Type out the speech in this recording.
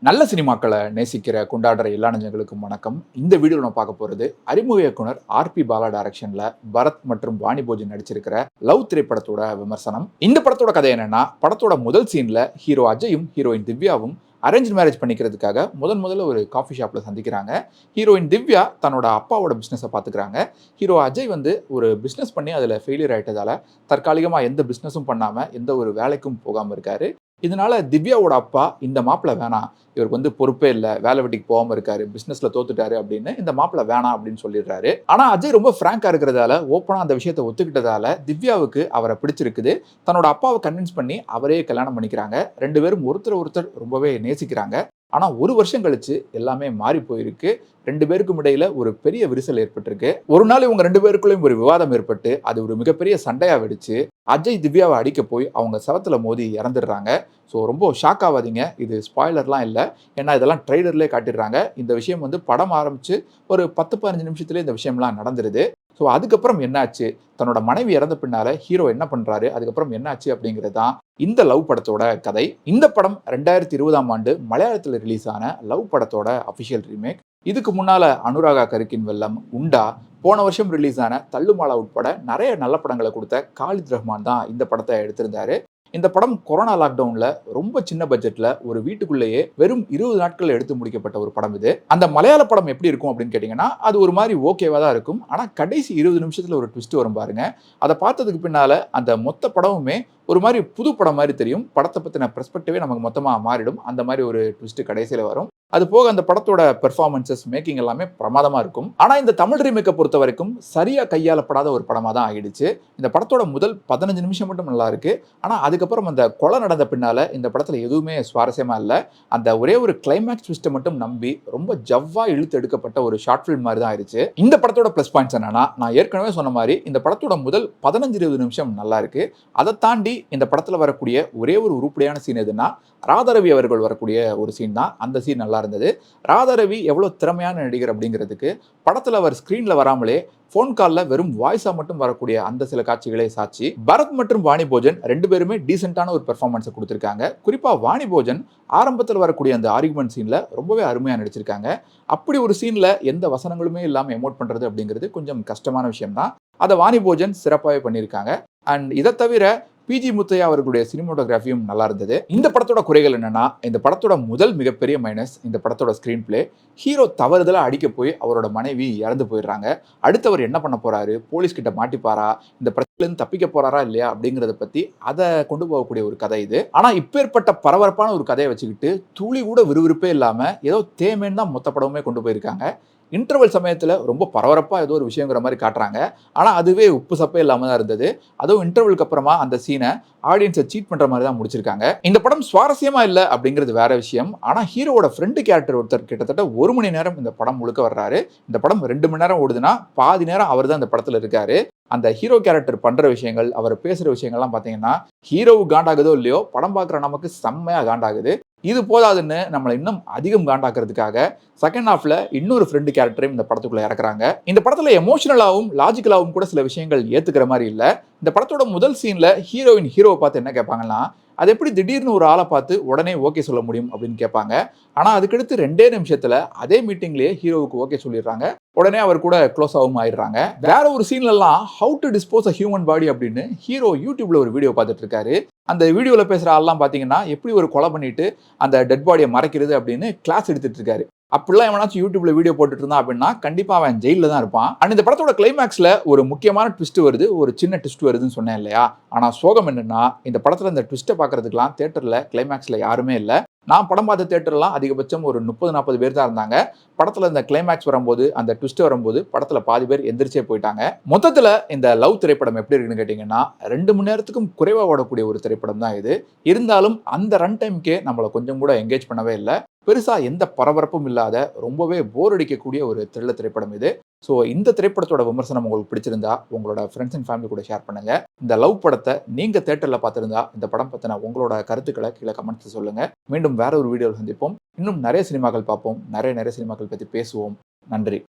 நல்ல சினிமாக்களை நேசிக்கிற கொண்டாடுற எல்லா நெஞ்சங்களுக்கும் வணக்கம். இந்த வீடியோவில் நம்ம பார்க்க போகிறது அறிமுக இயக்குனர் ஆர்.பி. பாலா டைரக்ஷனில் பரத் மற்றும் வாணி போஜன் நடிச்சிருக்கிற லவ் திரைப்படத்தோட விமர்சனம். இந்த படத்தோட கதை என்னன்னா, படத்தோட முதல் சீனில் ஹீரோ அஜயும் ஹீரோயின் திவ்யாவும் அரேஞ்ச் மேரேஜ் பண்ணிக்கிறதுக்காக முதல்ல ஒரு காஃபி ஷாப்பில் சந்திக்கிறாங்க. ஹீரோயின் திவ்யா தன்னோட அப்பாவோட பிஸ்னஸை பார்த்துக்கிறாங்க. ஹீரோ அஜய் ஒரு பிஸ்னஸ் பண்ணி அதில் ஃபெயிலியர் ஆகிட்டதால தற்காலிகமாக எந்த பிஸ்னஸும் பண்ணாமல் எந்த ஒரு வேலைக்கும் போகாமல் இருக்காரு. இதனால திவ்யாவோட அப்பா இந்த மாப்பிள்ளை வேணாம், இவருக்கு பொறுப்பே இல்லை, வேலை வெட்டிக்கு போகாமல் இருக்காரு, பிஸ்னஸில் தோத்துட்டாரு அப்படின்னு இந்த மாப்பிள்ளை வேணாம் அப்படின்னு சொல்லிடுறாரு. ஆனால் அஜய் ரொம்ப ஃப்ராங்காக இருக்கிறதால, ஓப்பனாக அந்த விஷயத்தை ஒத்துக்கிட்டதால திவ்யாவுக்கு அவரை பிடிச்சிருக்குது. தன்னோட அப்பாவை கன்வின்ஸ் பண்ணி அவரே கல்யாணம் பண்ணிக்கிறாங்க. ரெண்டு பேரும் ஒருத்தர் ரொம்பவே நேசிக்கிறாங்க. ஆனால் ஒரு வருஷம் கழிச்சு எல்லாமே மாறி போயிருக்கு. ரெண்டு பேருக்கும் இடையில ஒரு பெரிய விரிசல் ஏற்பட்டிருக்கு. ஒரு நாள் இவங்க ரெண்டு பேருக்குள்ளேயும் ஒரு விவாதம் ஏற்பட்டு அது ஒரு மிகப்பெரிய சண்டையா வெடிச்சு அஜய் திவ்யாவை அடிக்க போய் அவங்க சவத்துல மோதி இறந்துடுறாங்க. ஸோ ரொம்ப ஷாக் ஆகாதீங்க, இது ஸ்பாய்லர்லாம் இல்லை, ஏன்னா இதெல்லாம் ட்ரெய்லர்லேயே காட்டிடுறாங்க. இந்த விஷயம் படம் ஆரம்பிச்சு ஒரு 10-15 நிமிஷத்துலேயே இந்த விஷயம்லாம் நடந்துருது. ஸோ அதுக்கப்புறம் என்னாச்சு, தன்னோட மனைவி இறந்த பின்னால ஹீரோ என்ன பண்றாரு, அதுக்கப்புறம் என்னாச்சு அப்படிங்கிறது தான் இந்த லவ் படத்தோட கதை. இந்த படம் 2020ஆம் ஆண்டு மலையாளத்தில் ரிலீஸ் ஆன லவ் படத்தோட அஃபிஷியல் ரீமேக். இதுக்கு முன்னால அனுராகா கருக்கின் வெள்ளம், உண்டா, போன வருஷம் ரிலீஸ் ஆன தள்ளுமாலா உட்பட நிறைய நல்ல படங்களை கொடுத்த காலித் ரஹ்மான் தான் இந்த படத்தை எடுத்திருந்தாரு. இந்த படம் கொரோனா லாக்டவுன்ல ரொம்ப சின்ன பட்ஜெட்ல ஒரு வீட்டுக்குள்ளேயே வெறும் 20 நாட்கள் எடுத்து முடிக்கப்பட்ட ஒரு படம் இது. அந்த மலையாள படம் எப்படி இருக்கும் அப்படின்னு கேட்டீங்கன்னா, அது ஒரு மாதிரி ஓகேவா தான் இருக்கும். ஆனா கடைசி 20 நிமிஷத்துல ஒரு ட்விஸ்ட் வரும் பாருங்க. அதை பார்த்ததுக்கு பின்னால அந்த மொத்த படமுமே ஒரு மாதிரி புது படம் மாதிரி தெரியும். படத்தை பத்தின பெர்ஸ்பெக்டிவே நமக்கு மொத்தமா மாறிடும். அந்த மாதிரி ஒரு ட்விஸ்ட் கடைசியில வரும். அது போக அந்த படத்தோட பெர்ஃபார்மன்சஸ், மேக்கிங் எல்லாமே பிரமாதமா இருக்கும். ஆனா இந்த தமிழ் ரீமேக்கை பொறுத்த வரைக்கும் சரியா கையாளப்படாத ஒரு படமா தான் ஆயிடுச்சு. இந்த படத்தோட முதல் 15 நிமிஷம் மட்டும் நல்லா இருக்கு. ஆனா அதுக்கப்புறம் அந்த கொலை நடந்த பின்னால இந்த படத்துல எதுவுமே சுவாரஸ்யமா இல்லை. அந்த ஒரே ஒரு கிளைமேக்ஸ் ட்விஸ்ட்டை மட்டும் நம்பி ரொம்ப ஜவ்வா இழுத்து எடுக்கப்பட்ட ஒரு ஷார்ட் ஃபிலிம் மாதிரி தான் ஆயிடுச்சு. இந்த படத்தோட பிளஸ் பாயிண்ட்ஸ் என்னன்னா, நான் ஏற்கனவே சொன்ன மாதிரி இந்த படத்தோட முதல் 15-20 நிமிஷம் நல்லா இருக்கு. அதை தாண்டி இந்த படத்துல வரக்கூடிய ஒரே ஒரு உருப்படியான சீன் எதுன்னா, ராதாரவி அவர்கள் வரக்கூடிய ஒரு சீன் தான். அந்த சீன் நல்லா இருந்தது. ராதாரவி எவ்வளவு திறமையான நடிகர் அப்படிங்கிறதுக்கு படத்துல அவர் ஸ்கிரீன்ல வராமலே போன் கால்ல வெறும் வாய்ஸா மட்டும் வரக்கூடிய அந்த சில காட்சிகளே சாட்சி. பரத் மற்றும் வாணி போஜன் ரெண்டு பேருமே டீசென்டான ஒரு பெர்ஃபார்மன்ஸை கொடுத்திருக்காங்க. குறிப்பா வாணி போஜன் ஆரம்பத்தில் வரக்கூடிய அந்த ஆர்குமெண்ட் சீன்ல ரொம்பவே அருமையா நடிச்சிருக்காங்க. அப்படி ஒரு சீன்ல எந்த வசனங்களுமே இல்லாம எமோட் பண்றது அப்படிங்கிறது கொஞ்சம் கஷ்டமான விஷயம் தான். அதை வாணி போஜன் சிறப்பாகவே பண்ணியிருக்காங்க. அண்ட் இதை தவிர பி.ஜி. முத்தையா அவர்களுடைய சினிமோட்டோகிராஃபியும் நல்லா இருந்தது. இந்த படத்தோட குறைகள் என்னன்னா, இந்த படத்தோட முதல் மிகப்பெரிய மைனஸ் இந்த படத்தோட ஸ்கிரீன் பிளே. ஹீரோ தவறுதலா அடிக்க போய் அவரோட மனைவி இறந்து போயிடுறாங்க. அடுத்தவர் என்ன பண்ண போறாரு, போலீஸ் கிட்ட மாட்டிப்பாரா, இந்த பிரச்சனையிலிருந்து தப்பிக்க போறாரா இல்லையா அப்படிங்கிறத பத்தி அதை கொண்டு போகக்கூடிய ஒரு கதை இது. ஆனா இப்பேற்பட்ட பரபரப்பான ஒரு கதையை வச்சுக்கிட்டு துளி கூட விறுவிறுப்பே இல்லாம ஏதோ தேமேன்னு தான் மொத்த படமே கொண்டு போயிருக்காங்க. இன்டர்வல் சமயத்தில் ரொம்ப பரபரப்பாக ஏதோ ஒரு விஷயங்கிற மாதிரி காட்டுறாங்க. ஆனால் அதுவே உப்பு சப்பே இல்லாமல் தான் இருந்தது. அதுவும் இன்டர்வலுக்கு அப்புறமா அந்த சீனை ஆடியன்ஸை சீட் பண்ணுற மாதிரி தான் முடிச்சிருக்காங்க. இந்த படம் சுவாரஸ்யமாக இல்லை அப்படிங்கிறது வேற விஷயம். ஆனால் ஹீரோவோட ஃப்ரெண்டு கேரக்டர் ஒருத்தர் கிட்டத்தட்ட 1 மணி நேரம் இந்த படம் முழுக்க வர்றாரு. இந்த படம் 2 மணி நேரம் ஓடுதுன்னா பாதி நேரம் அவர் தான் இந்த படத்தில் இருக்காரு. அந்த ஹீரோ கேரக்டர் பண்ற விஷயங்கள், அவர் பேசுற விஷயங்கள்லாம் பார்த்தீங்கன்னா, ஹீரோவுக்கு காண்டாகுதோ இல்லையோ படம் பார்க்குற நமக்கு செம்மையா காண்டாகுது. இது போதாதுன்னு நம்மளை இன்னும் அதிகம் காண்டாக்குறதுக்காக செகண்ட் ஹாஃப்ல இன்னொரு ஃப்ரெண்டு கேரக்டரையும் இந்த படத்துக்குள்ள இறக்குறாங்க. இந்த படத்துல எமோஷனலாவும் லாஜிக்கலாவும் கூட சில விஷயங்கள் ஏத்துக்கிற மாதிரி இல்ல. இந்த படத்தோட முதல் சீன்ல ஹீரோவை பார்த்து என்ன கேட்பாங்கன்னா, அது எப்படி திடீர்னு ஒரு ஆளை பார்த்து உடனே ஓகே சொல்ல முடியும் அப்படின்னு கேட்பாங்க. ஆனா அதுக்கடுத்து 2 நிமிஷத்துல அதே மீட்டிங்லயே ஹீரோவுக்கு ஓகே சொல்லிடுறாங்க. உடனே அவர் கூட க்ளோஸ் ஆகும் ஆயிடுறாங்க. வேற ஒரு சீன்ல எல்லாம் how to dispose a human body அப்படின்னு ஹீரோ யூடியூப்ல ஒரு வீடியோ பார்த்துட்டு இருக்காரு. அந்த வீடியோல பேசுற ஆள்லாம் பாத்தீங்கன்னா, எப்படி ஒரு கொலை பண்ணிட்டு அந்த டெட் பாடியை மறைக்கிறது அப்படின்னு கிளாஸ் எடுத்துட்டு இருக்காரு. அப்படிலாம் எவனாச்சும் யூடியூப்ல வீடியோ போட்டுட்டு இருந்தான் அப்படின்னா கண்டிப்பா அவன் ஜெயில தான் இருப்பான். அண்ட் இந்த படத்தோட கிளைமேக்ஸ்ல ஒரு முக்கியமான ட்விஸ்ட் வருது, ஒரு சின்ன ட்விஸ்ட் வருதுன்னு சொன்னேன் இல்லையா. ஆனா சோகம் என்னன்னா, இந்த படத்துல இந்த ட்விஸ்ட்டை பாக்குறதுக்குலாம் தியேட்டர்ல கிளைமேக்ஸ்ல யாருமே இல்லை. நான் படம் பார்த்த தியேட்டர்லாம் அதிகபட்சம் ஒரு 30-40 பேர் தான் இருந்தாங்க. படத்துல இந்த கிளைமேக்ஸ் வரும்போது, அந்த ட்விஸ்ட் வரும்போது படத்துல பாதி பேர் எந்திரிச்சே போயிட்டாங்க. மொத்தத்துல இந்த லவ் திரைப்படம் எப்படி இருக்குன்னு கேட்டீங்கன்னா, 2 மணி நேரத்துக்கும் குறைவா ஓடக்கூடிய ஒரு திரைப்படம் தான் இது. இருந்தாலும் அந்த ரன் டைம்க்கே நம்மளை கொஞ்சம் கூட என்கேஜ் பண்ணவே இல்லை. பெருசா எந்த பரபரப்பும் இல்லாத ரொம்பவே போர் அடிக்கக்கூடிய ஒரு த்ரில்லர் திரைப்படம் இது. ஸோ இந்த திரைப்படத்தோட விமர்சனம் உங்களுக்கு பிடிச்சிருந்தா உங்களோட ஃப்ரெண்ட்ஸ் அண்ட் ஃபேமிலி கூட ஷேர் பண்ணுங்க. இந்த லவ் படத்தை நீங்க தியேட்டர்ல பார்த்திருந்தா இந்த படம் பத்தின உங்களோட கருத்துக்களை கீழே கமெண்ட்ஸ் சொல்லுங்க. மீண்டும் வேற ஒரு வீடியோவில் சந்திப்போம். இன்னும் நிறைய சினிமாக்கள் பார்ப்போம். நிறைய சினிமாக்கள் பத்தி பேசுவோம். நன்றி.